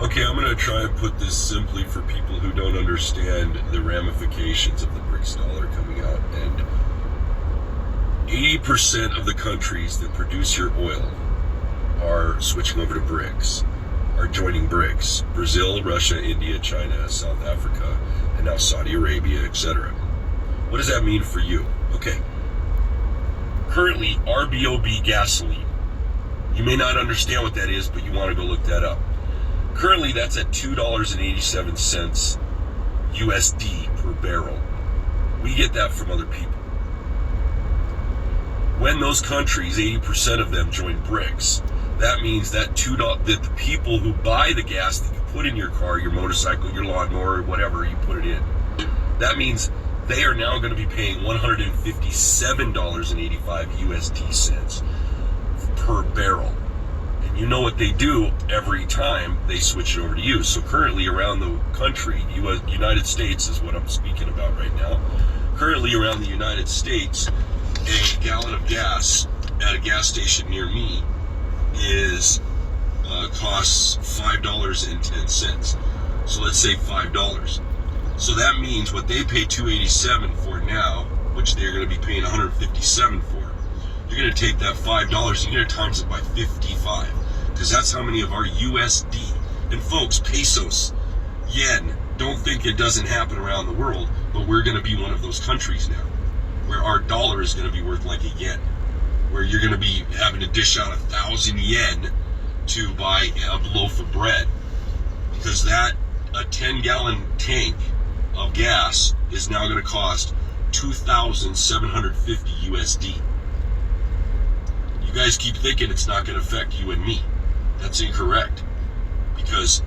Okay, I'm going to try and put this simply for people who don't understand the ramifications of the BRICS dollar coming out. And 80% of the countries that produce your oil are switching over to BRICS, are joining BRICS. Brazil, Russia, India, China, South Africa, and now Saudi Arabia, etc. What does that mean for you? Okay. Currently, RBOB gasoline. You may not understand what that is, but you want to go look that up. Currently, that's at $2.87 USD per barrel. We get that from other people. When those countries, 80% of them join BRICS, that means that that the people who buy the gas that you put in your car, your motorcycle, your lawnmower, whatever you put it in, that means they are now going to be paying $157.85 USD cents per barrel. And you know what they do every time they switch it over to you. So currently around the country, United States is what I'm speaking about right now. Currently around the United States, a gallon of gas at a gas station near me costs $5.10. So let's say $5. So that means what they pay $2.87 for now, which they're going to be paying $157 for. You're going to take that $5 and you're going to times it by 55, because that's how many of our USD, and folks, pesos, yen, don't think it doesn't happen around the world, but we're going to be one of those countries now where our dollar is going to be worth like a yen, where you're going to be having to dish out 1,000 yen to buy a loaf of bread, because a 10-gallon tank of gas is now going to cost 2,750 USD. You guys keep thinking it's not going to affect you and me. That's incorrect, because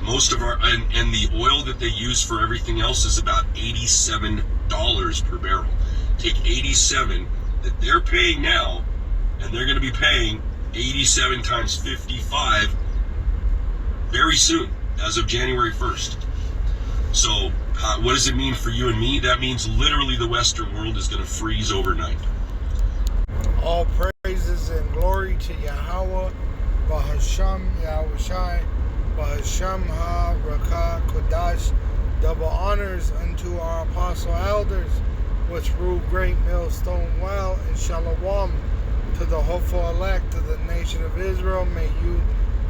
most of our, and the oil that they use for everything else is about $87 per barrel. Take 87 that they're paying now, and they're going to be paying 87 times 55 very soon, as of January 1st. So what does it mean for you and me? That means literally the Western world is going to freeze overnight. All praises and glory to Yahweh, Bahasham Yahushai, Bahasham Ha Rakah Kodash. Double honors unto our apostle elders, which rule great millstone well, and shalom to the hopeful elect of the nation of Israel. May you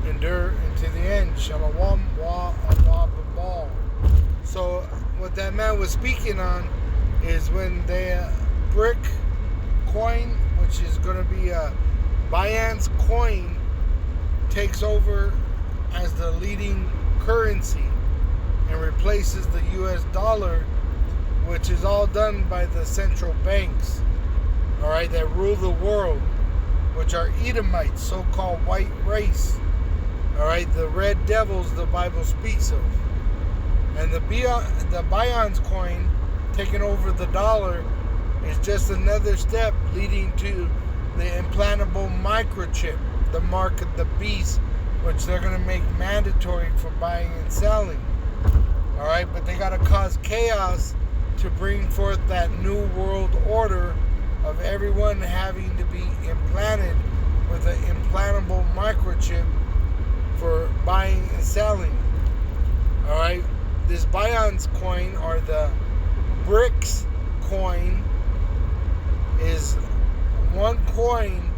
endure into the end. Shalom wa Allah b'bal. So what that man was speaking on is when the brick coin, which is going to be a Binance coin, takes over as the leading currency and replaces the US dollar, which is all done by the central banks, all right, that rule the world, which are Edomites, so-called white race, all right, the red devils the Bible speaks of. And the Binance coin taking over the dollar is just another step leading to the implantable microchip, the mark of the beast, which they're going to make mandatory for buying and selling. All right, but they got to cause chaos to bring forth that new world order of everyone having to be implanted with an implantable microchip for buying and selling. All right, this Binance coin, or the BRICS coin, is one coin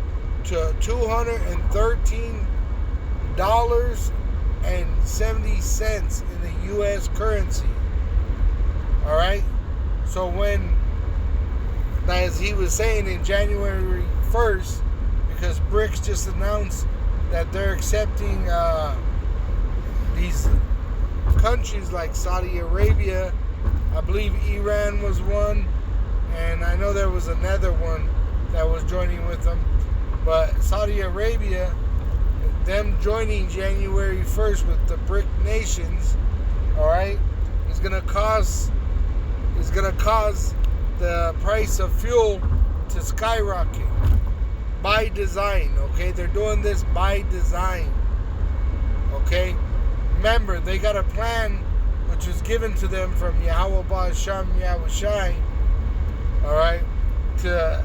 to $213.70 in the U.S. currency. All right. So when, as he was saying, in January 1st, because BRICS just announced that they're accepting these countries like Saudi Arabia, I believe Iran was one, and I know there was another one that was joining with them. But Saudi Arabia, them joining January 1st with the BRIC nations, all right, is going to cause the price of fuel to skyrocket by design. Okay, they're doing this by design. Okay, remember, they got a plan which was given to them from Yahweh Ba'asham Yahushai, all right, to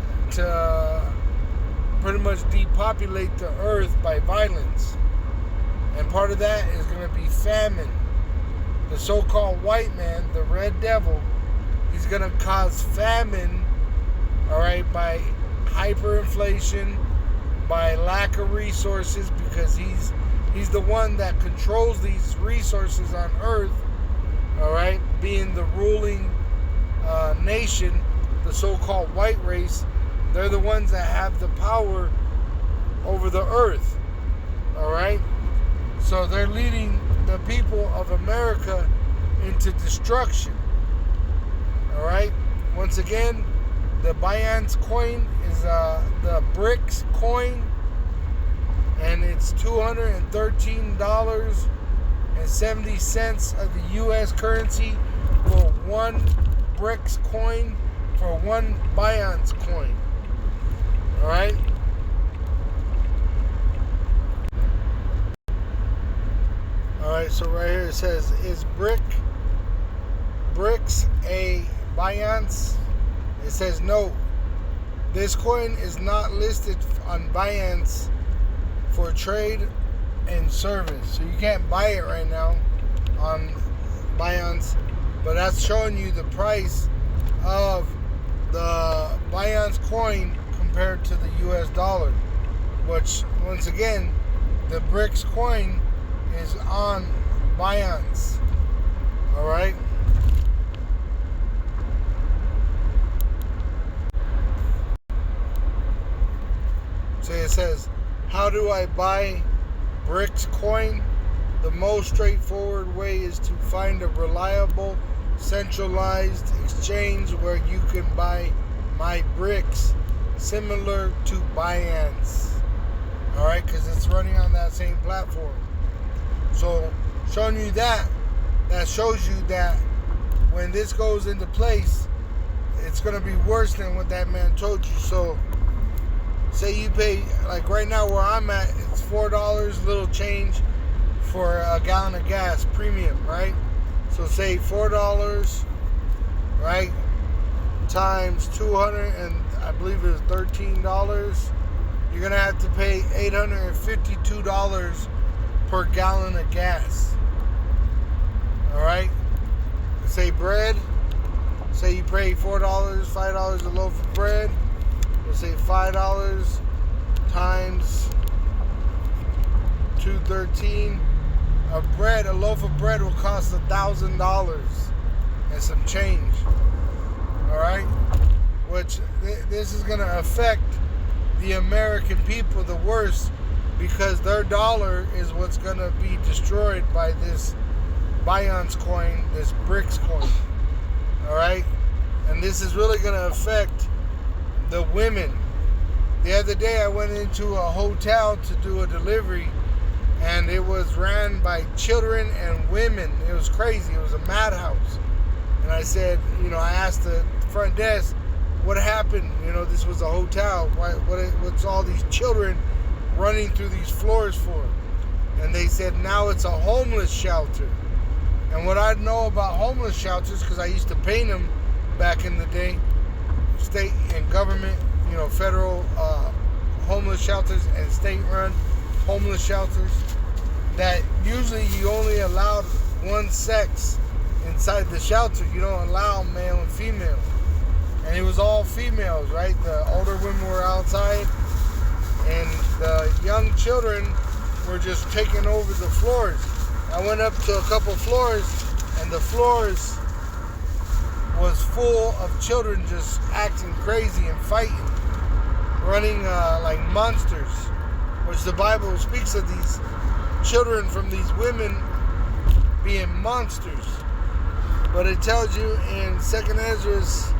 pretty much depopulate the earth by violence. And part of that is going to be famine. The so-called white man, the red devil, he's going to cause famine, all right, by hyperinflation, by lack of resources, because he's the one that controls these resources on earth, all right, being the ruling nation, the so-called white race. They're the ones that have the power over the earth, all right? So they're leading the people of America into destruction, all right? Once again, the Binance coin is the BRICS coin, and it's $213.70 of the U.S. currency for one BRICS coin, for one Binance coin. All right. All right. So right here it says, "Is BRICS a Binance?" It says no. This coin is not listed on Binance for trade and service, so you can't buy it right now on Binance. But that's showing you the price of the Binance coin compared to the US dollar, which, once again, the BRICS coin is on Binance. All right. So it says, how do I buy BRICS coin? The most straightforward way is to find a reliable, centralized exchange where you can buy my BRICS, similar to Binance. All right, because it's running on that same platform. So showing you that shows you that when this goes into place, it's going to be worse than what that man told you. So say you pay, like right now where I'm at, it's $4 little change for a gallon of gas, premium, right? So say $4, right, times 200, and I believe it was $13. You're gonna have to pay $852 per gallon of gas. All right. Say bread. Say you pay $4, $5 a loaf of bread. We'll say $5 times 213. A loaf of bread will cost $1,000 and some change. All right, which this is going to affect the American people the worst, because their dollar is what's going to be destroyed by this Binance coin, this BRICS coin. All right, and this is really going to affect the women. The other day I went into a hotel to do a delivery, and it was ran by children and women. It was crazy. It was a madhouse. And I said, I asked the front desk, what happened? This was a hotel. What's all these children running through these floors for? And they said, now it's a homeless shelter. And what I know about homeless shelters, because I used to paint them back in the day, state and government, federal homeless shelters and state-run homeless shelters, that usually you only allowed one sex inside the shelter. You don't allow male and female. And it was all females, right? The older women were outside, and the young children were just taking over the floors. I went up to a couple floors, and the floors was full of children just acting crazy and fighting, running like monsters, which the Bible speaks of these children from these women being monsters. But it tells you in 2nd Esdras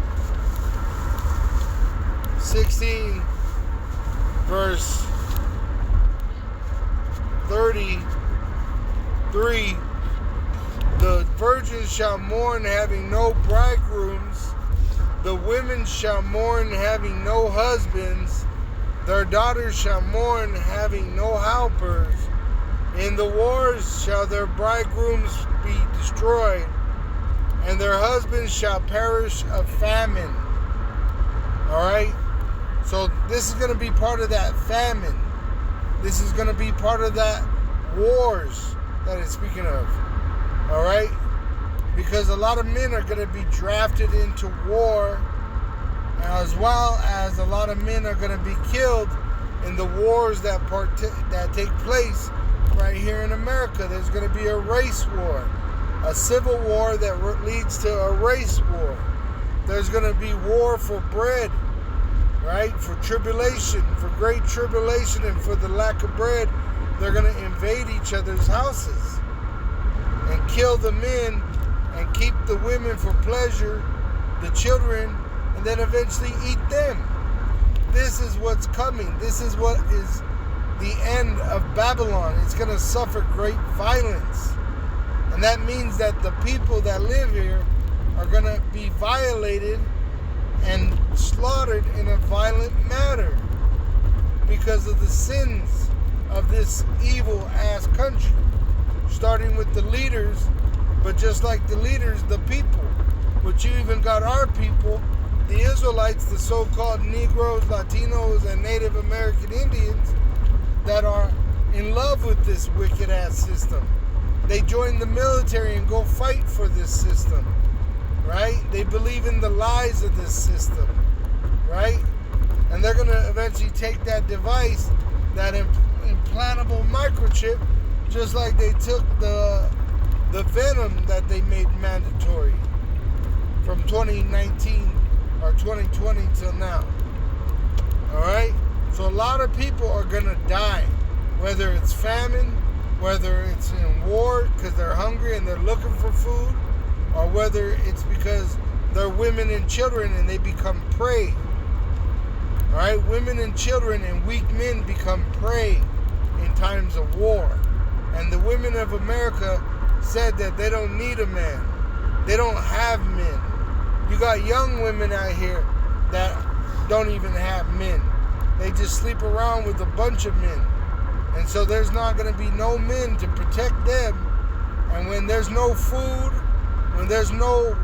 16, verse 33, the virgins shall mourn having no bridegrooms, the women shall mourn having no husbands, their daughters shall mourn having no helpers. In the wars shall their bridegrooms be destroyed, and their husbands shall perish of famine. All right? So this is going to be part of that famine. This is going to be part of that wars that it's speaking of. All right? Because a lot of men are going to be drafted into war, as well as a lot of men are going to be killed in the wars that take place right here in America. There's going to be a race war, a civil war that leads to a race war. There's going to be war for bread, right? For tribulation, for great tribulation, and for the lack of bread, they're going to invade each other's houses and kill the men and keep the women for pleasure, the children, and then eventually eat them. This is what's coming. This is what is the end of Babylon. It's going to suffer great violence. And that means that the people that live here are going to be violated and slaughtered in a violent manner because of the sins of this evil-ass country. Starting with the leaders, but just like the leaders, the people. But you even got our people, the Israelites, the so-called Negroes, Latinos, and Native American Indians that are in love with this wicked-ass system. They join the military and go fight for this system, right? They believe in the lies of this system, right? And they're going to eventually take that device, that implantable microchip, just like they took the venom that they made mandatory from 2019 or 2020 till now. All right? So a lot of people are going to die, whether it's famine, whether it's in war because they're hungry and they're looking for food, or whether it's because they're women and children and they become prey. All right? Women and children and weak men become prey in times of war. And the women of America said that they don't need a man. They don't have men. You got young women out here that don't even have men. They just sleep around with a bunch of men. And so there's not going to be no men to protect them. And when there's no food, when there's no,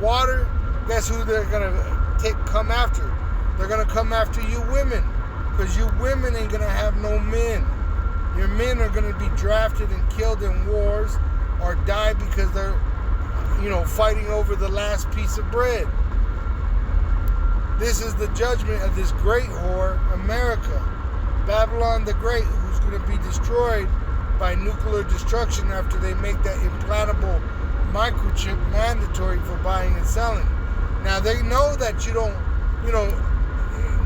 water, guess who they're going to come after? They're going to come after you women. Because you women ain't going to have no men. Your men are going to be drafted and killed in wars or die because they're, fighting over the last piece of bread. This is the judgment of this great whore, America. Babylon the Great, who's going to be destroyed by nuclear destruction after they make that implantable microchip mandatory for buying and selling. Now, they know that you don't,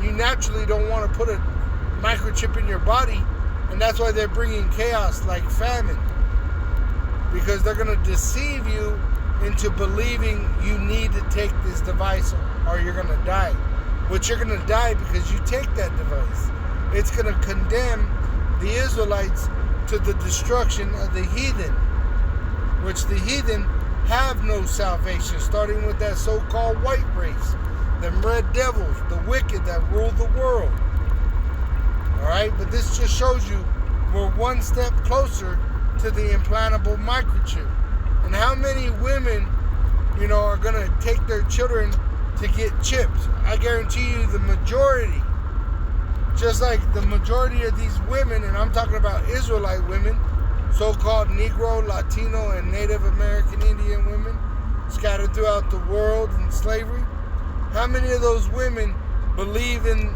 you naturally don't want to put a microchip in your body, and that's why they're bringing chaos like famine. Because they're going to deceive you into believing you need to take this device or you're going to die. But you're going to die because you take that device. It's going to condemn the Israelites to the destruction of the heathen, which the heathen have no salvation, starting with that so-called white race, them red devils, the wicked that rule the world. All right, but this just shows you we're one step closer to the implantable microchip. And how many women, are going to take their children to get chipped? I guarantee you the majority, just like the majority of these women, and I'm talking about Israelite women, so-called Negro, Latino, and Native American Indian women scattered throughout the world in slavery. How many of those women believe in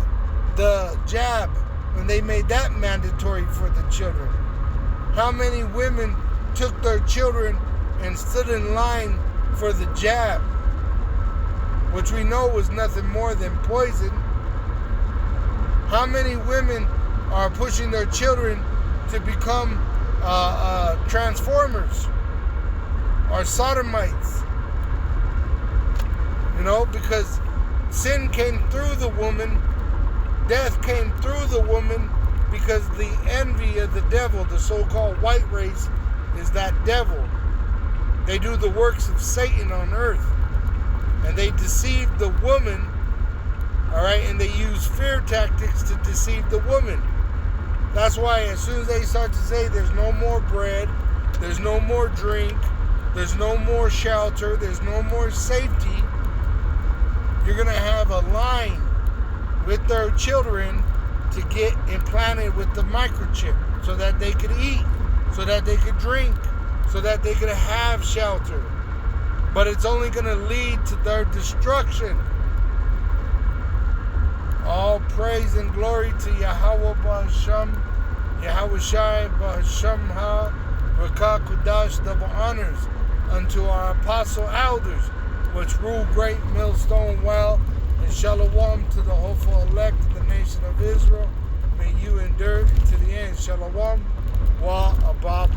the jab when they made that mandatory for the children? How many women took their children and stood in line for the jab, which we know was nothing more than poison? How many women are pushing their children to become transformers or sodomites? Because sin came through the woman, death came through the woman, because the envy of the devil, the so-called white race, is that devil. They do the works of Satan on earth, and they deceive the woman, all right, and they use fear tactics to deceive the woman. That's why as soon as they start to say there's no more bread, there's no more drink, there's no more shelter, there's no more safety, you're going to have a line with their children to get implanted with the microchip so that they could eat, so that they could drink, so that they could have shelter. But it's only going to lead to their destruction. All praise and glory to Yahweh Ba'Hashem, Yahweh Shai Ba'Hashem Ha, Rakah Kudash, double honors unto our apostle elders, which rule great millstone well, and shalom to the hopeful elect of the nation of Israel. May you endure to the end. Shalom wa abba.